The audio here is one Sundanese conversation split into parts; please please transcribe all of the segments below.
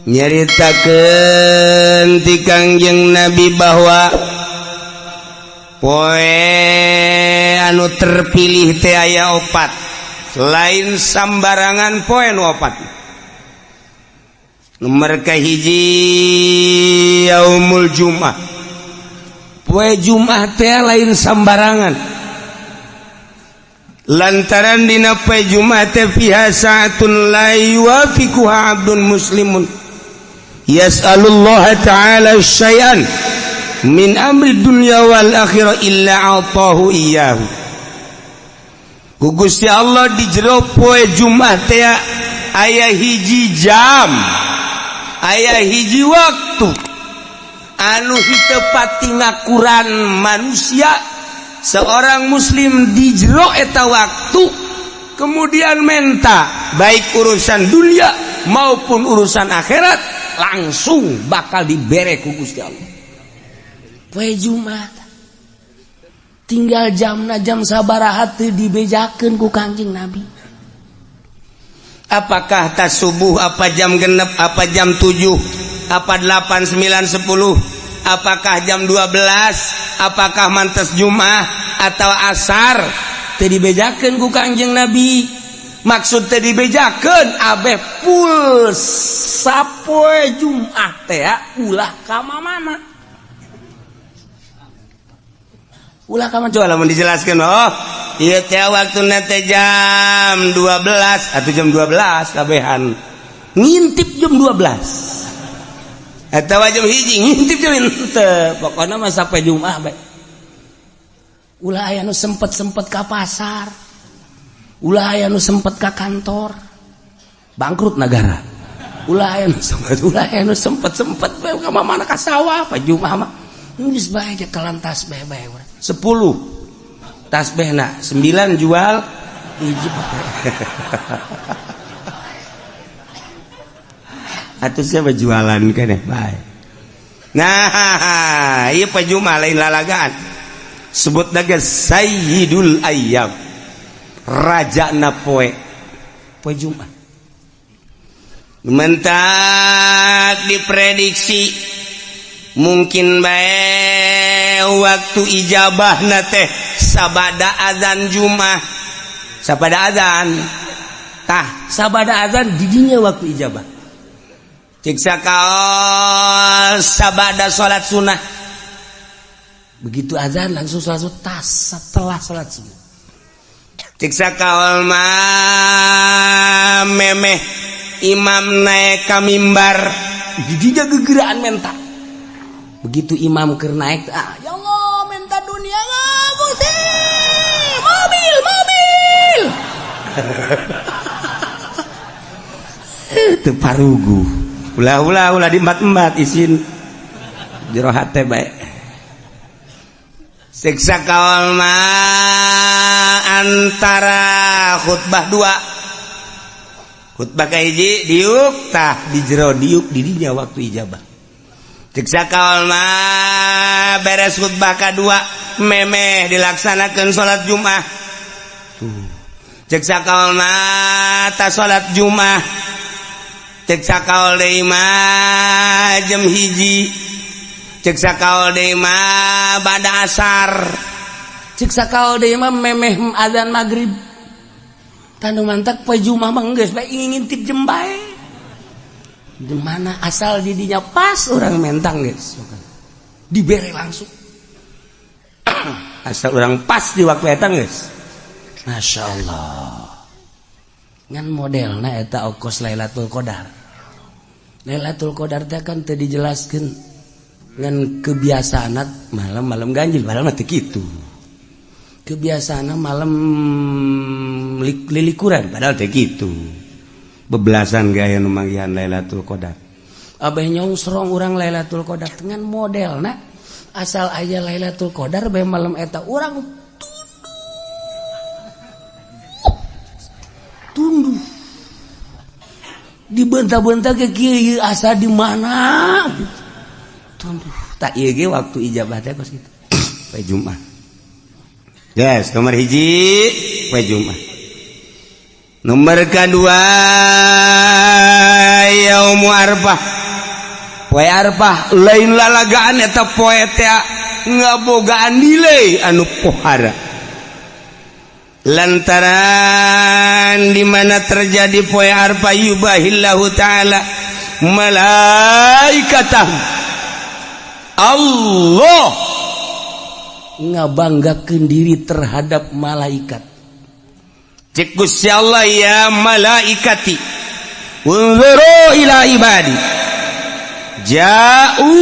nyaritakeun ti Kangjeng Nabi bahwa poe anu terpilih teh aya opat lain sambarangan poe nu opat. Nomor kahiji yaumul Jumat, poe Jumat teh lain sambarangan lantaran dina poe Jumat teh fiha sa'atun la yuwafiquha 'abdun muslimun yas'alullaha ta'ala syai'an min amri dunya wal akhirah illa atahu iyyahu. Ku Gusti Allah di jero poe Jumat teh aya hiji jam, aya hiji waktu anu hiteu pati ngakuran manusia seorang muslim di jero eta waktu kemudian menta baik urusan dunia maupun urusan akhirat langsung bakal dibere ku Gusti Allah. Poe Jumat tinggal jamna jam sabaraha teu dibejakeun ku Kangjeng Nabi. Apakah tas subuh, apa jam genep, apa jam 7, apa 8, 9, 10, apakah jam 12, apakah mantes Jumat atau asar, teu dibejakeun ku Kangjeng Nabi. Maksud teu dibejakeun abeh pulsa poe Jumat teh ulah ka mana. Ulah ka mana coba lamun dijelaskeun. Oh, ieu teh waktuna teh jam 12 atau jam 12 kabehan. Ngintip jam 12. Atawa jam hiji ngintip jam henteu. Pokona mah sapoe Jumat bae. Ulah aya nu sempet-sempet ka pasar. Ulah aya nu sempet ka kantor. Bangkrut negara. Ulah aya nu sempet bae ka mana ka sawah pa Jumat mah. Geus bae ge kalantas bae-bae urang. 10 tasbihna 9 jual hiji atuh siapa jualan keneh bae. Nah ieu poe Jumat lain lalagaan sebutna ge sayyidul ayyam, rajana poe Jumat. Mentak diprediksi mungkin bae waktu ijabahna teh sabada azan Jumat, sabada azan tah sabada azan di dinya waktu ijabah. Cik sakaol sabada salat sunnah begitu azan langsung salat tas setelah salat sunnah. Cik sakaol mah memeh imam naik ka mimbar di dinya gegeraan mentak. Begitu imam keur naik, ya Allah minta dunia Gusti, mobil. Teu parugu. Ulah di embat isin jero hate bae. Siksa kaul mah antara khutbah 2. Khutbah kahiji diuk tah di jero diuk di dinya waktu ijabah. Siksa kaul mah beres khutbah kedua memeh dilaksanakeun salat Jumat. Siksa kaul mah ta salat Jumat. Siksa kaul deui mah jam hiji. Siksa kaul deui mah bada asar. Siksa kaul deui mah memeh azan maghrib. Tanu mantak poe Jumat mah geus bae ngintip jam bae. Di mana asal didinya pas orang mentang guys dibere langsung asal orang pas di waktu eta guys. Masya Allah ngan modelna eta okos Lailatul Qadar. Lailatul Qadar teh kan teu dijelaskeun ngan kebiasaana malam-malam ganjil padahal mah teu kitu. Kebiasaana malam lilikuran padahal teu kitu. Bebelasan gaya nu manggihan Lailatul Qadar. Abeh nyongsrong urang Lailatul Qadar dengan modelna asal aya Lailatul Qadar bae malam eta urang tunduh. Dibenta-benta ke kieu asa di mana? Tunduh. Tak ieu ge waktu ijabah teh kos kitu. Poe Jumat. Yes, nomor hiji poe Jumat. Nomor kedua yaum arfah. Poe arfah lain lalagaan eta poe teh ngabogaan nilai anu pohara. Lantaran di mana terjadi poe arfah yubahillahu taala malaikatahu. Allah ngabanggakeun diri terhadap malaikat. Cek Gusti Allah ya malaikati unzuru ila ibadi ja'u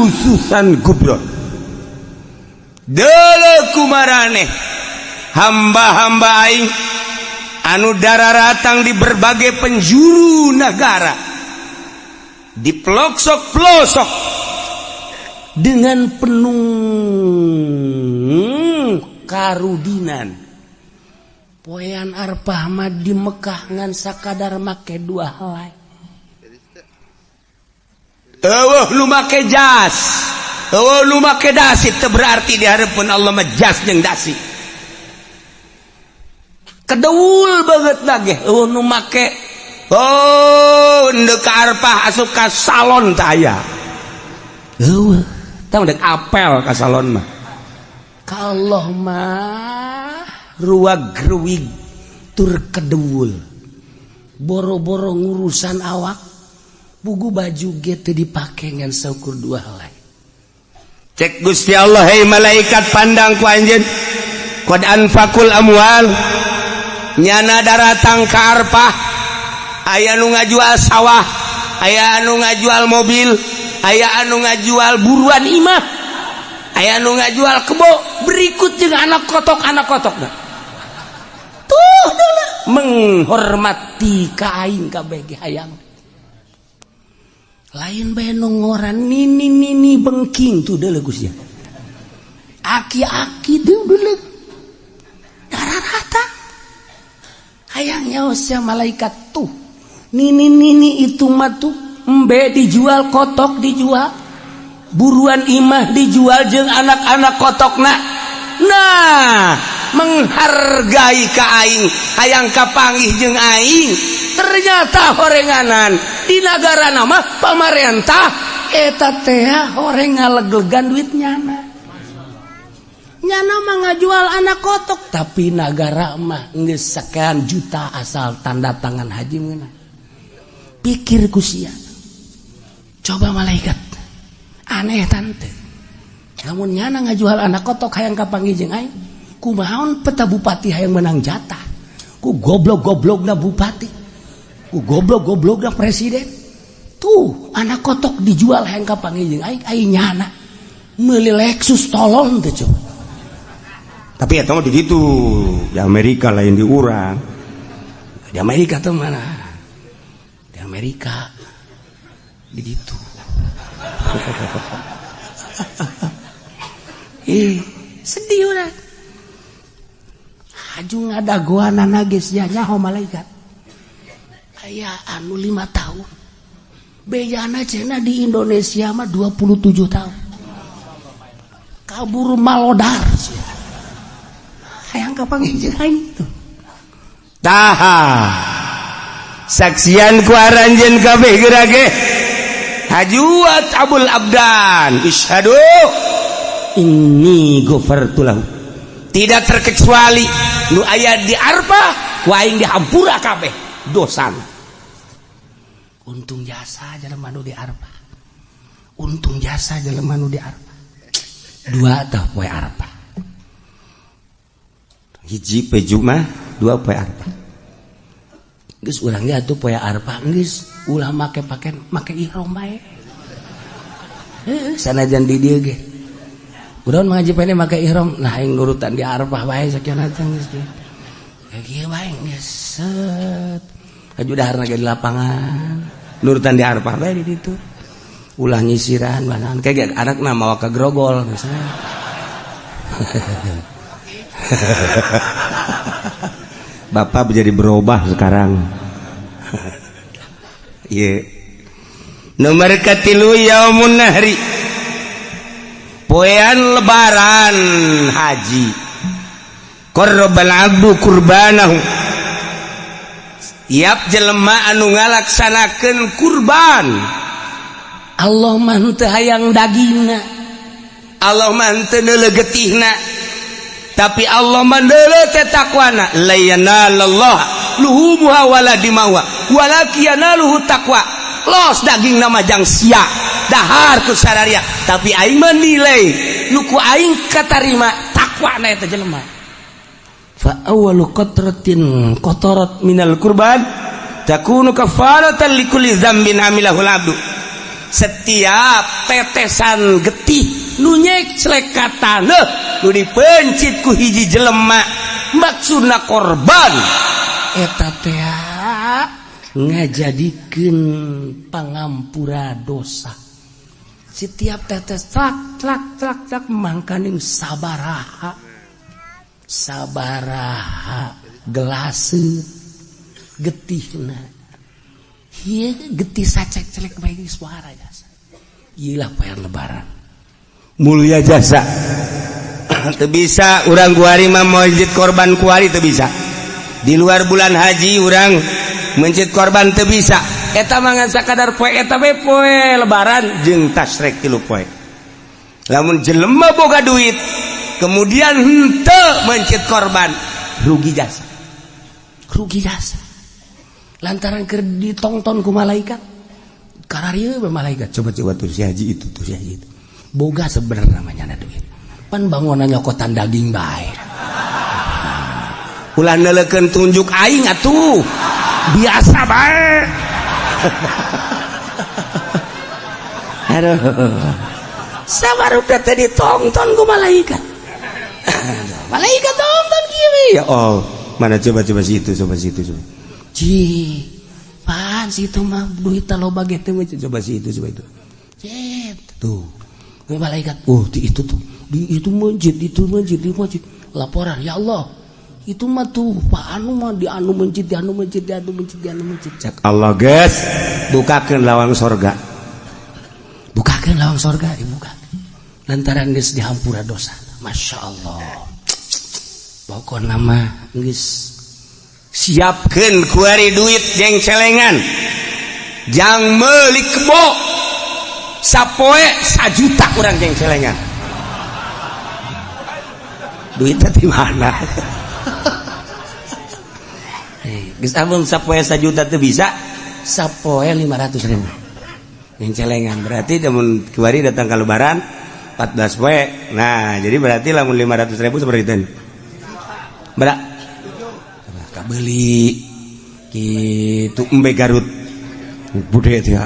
susan kubra. Deuleu kumaraneh hamba-hamba aing anu dararatang di berbagai penjuru negara, di pelosok-pelosok dengan penuh karudinan. Poean arfah mah di Mekah ngan sakadar make dua helai. Lu make jas, lu make dasi, teu berarti di hareupeun Allah mah jas jeung dasi. Kedeul banget lagi. Nu make ndeu ka arfah asup ka salon teh aya. Tah dek apel ka salon mah. Ka Allah mah ruwag-ruwig tur kedeul. Boro-boro ngurusan awak, bugu baju ge teu dipake ngan saukur dua helai. Cek Gusti Allah, hei malaikat pandang ku anjeun. Qad anfaqul amwal, nyana daratang ka arfah. Aya nu ngajual sawah, aya anu ngajual mobil, aya anu ngajual buruan imah, aya anu ngajual kebo, berikut jeung anak kotokna. Tuh dulu menghormati ka aing kabeh ge hayang. Lain bae nu ngoran nini bengking tuh deuleu Gusti. Aki-aki tuh deuleu. Dararata. Hayang nyaosnya malaikat tuh. Nini itu mah tuh embe dijual, kotok dijual, buruan imah dijual jeung anak-anak kotokna. Nah, menghargai ka aing, hayang kapanggih jeung aing. Ternyata horenganan di negara nama pamarentah eta teh horeng ngaleglegan duit nyana mah ngajual anak kotok, tapi negara mah geus sakean juta asal tanda tangan haji meunang. Pikir ku sia, coba malaikat aneh tante, namun nyana ngajual anak kotok hayang kapanggih jeung aing, kumaon peta bupati hayang menang jatah, ku goblok-goblokna bupati, ku goblok-goblokna presiden. Tuh anak kotok dijual hayang kapanggih jeung aing nyana meuli Lexus tolong teh coba. Tapi eta mah di ditu, di Amerika lain di urang. Di Amerika teh mana? Di Amerika di ditu. Sedih urang. Haju ngadagoanana geus nyaho malaikat. Aya anu 5 tahun. Bejana cenah di Indonesia mah 27 tahun. Kabur malodar sia. Hayang kapanggih jeung aing tuh. Taha. Saksian ku aranjeun kabeh geura ge. Hajuat Abul Abdan, isyhadu inni ghafartu lahu. Tidak terkecuali nu aya di Arfah, ku aing dihampura kabeh dosana. Untung jasa jelema nu di Arfah. Untung jasa jelema nu di Arfah. 2 tah poe Arfah. Hiji poe Jumat, 2 poe Arfah. Geus urang ge atuh poe Arfah geus ulah make ihram bae. Sanajan di dieu ge. Urang ngaji pene make ihram, nah aing nurutan di Arfah bae sakieu teh geus. Ya kieu bae geus set. Aju daharna ge di lapangan. Nurutan di Arfah bae di ditu. Ulah nyisiran banan kayak anakna mawa ka grogol misalnya. Bapak menjadi berubah sekarang. Iya. Nomor katilu yaumun nahri. Poean lebaran haji. Qarrabal abdu qurbanahu. tiap jelema anu ngalaksanakeun kurban Allah mah teu hayang dagingna, Allah mah teu neuleuh getihna, tapi Allah mah neuleuh teh takwana. La yanalallaha luhumuha wala dimauha walakin yanaluhu taqwa. Los daging nama jang sia dahar ku sararia, tapi aing menilai nuku aing katarima takwa na eta jelema. Fa awwalu qatratin qatarat minal qurban takunu kafaratan likulli dzambin amilahul abdu. Setiap tetesan getih nu nyek celekatana nu dipencit ku hiji jelema maksudna korban eta teh ngajadikeun pangampura dosa. Setiap tetes trak mangkaning sabaraha gelaseut getihna. Ieu getih sacek celek bae suara jasa. Ieu lah poe lebaran. Mulia jasa. Teu bisa urang kuari mah masjid korban kuari teu bisa. Di luar bulan haji urang mencit korban teu bisa. Eta mah ngan sakadar poe eta we poe lebaran jeung tasrek 3 poe. Lamun jelema boga duit kemudian henteu mencit korban rugi jasa. Rugi jasa. Lantaran keur ditonton ku malaikat. Kararieu be malaikat coba tuh si haji itu tuh si haji itu. Boga sebenarnya namanya duit. Pan bangunan nyokotan daging bae. Ulah neuleukeun tunjuk aing atuh. Biasa bae. Aduh. Sabarudak teh ditonton ku malaikat. Malaikat tonton kieu. Ya oh, mana coba situ coba. Ci, pan situ mah duit loba ge teh coba situ coba itu. Cet, tuh. Malaikat, oh di itu tuh. Di itu masjid. Laporan, ya Allah. Itu mah tuh Pak anu mah di anu masjid. Cak Allah guys, bukakeun lawang sorga. Bukakeun lawang sorga, dibuka. Lantaran geus dihampura dosa. Masya Allah. Pokona mah geus siapkeun kuari duit jeung celengan. Jang meuli kebo. Sapoe 1 juta urang jeung celengan. Duitnya di mana? Geus amun sapoe 1 juta teu bisa, sapoe 500.000. Yang celengan berarti amun kuari datang ka lebaran 14 poe. Nah, jadi berarti lamun 500.000 seperti itu. Berak kabeli kitu embe Garut. Bude teh.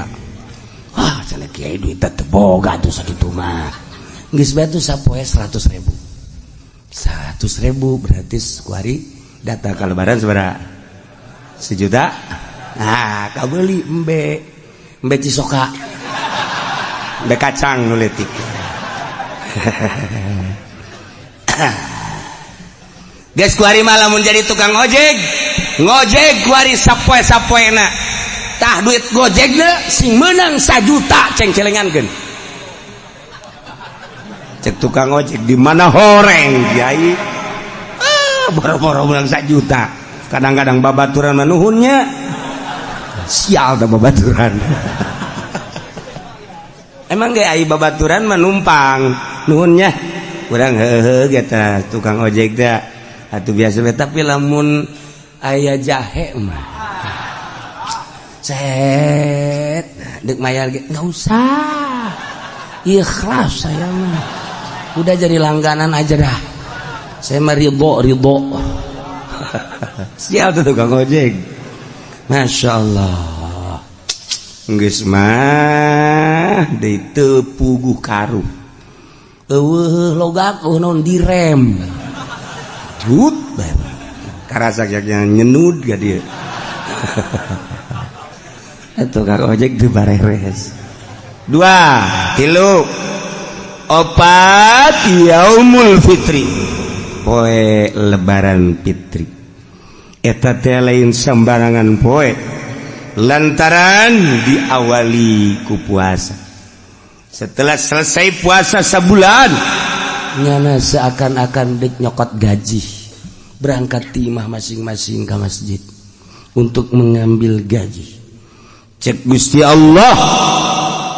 Wah, cenah kiai duit teh boga tuh sakitu mah. Geus bae tuh sapoe 100.000. 100.000 berarti kuari datang ka lebaran sabaraha? 1 juta. Nah, kabeli embe cisoka. Embe kacang nu leutik. Geus kuari mah lamun jadi tukang ojek, ngojek kuari sapoe-sapoena. Tah duit gojekna sing meunang 1 juta ceng celengankeun. Cek tukang ojek di mana horeng kiai. Boro-boro meunang 1 juta. Kadang-kadang babaturan manuhunnya. Sial dah babaturan. Emang ge ai babaturan menumpang nuhunnya. Urang heuheuh eta tukang ojek teh. Atuh biasa tapi lamun aya jahe mah cet deuk mayar ge enggak usah, ikhlas saya mah udah jadi langganan aja dah, saya mah ridho. Sial tuh tukang ojek. Masya Allah geus mah deui teu puguh karuh eueuh logak naon direm Hut, karasa yang nyenud gak dia. Itu kak ojek itu bareres. 2, 3, 4 yaumul fitri. Poe lebaran fitri. Eta teh lain sembarangan poe. Lantaran diawali ku puasa. Setelah selesai puasa sebulan, nyana seakan-akan dek nyokot gaji berangkat timah masing-masing ke masjid untuk mengambil gaji. Cek Gusti Allah,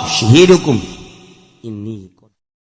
syahidukum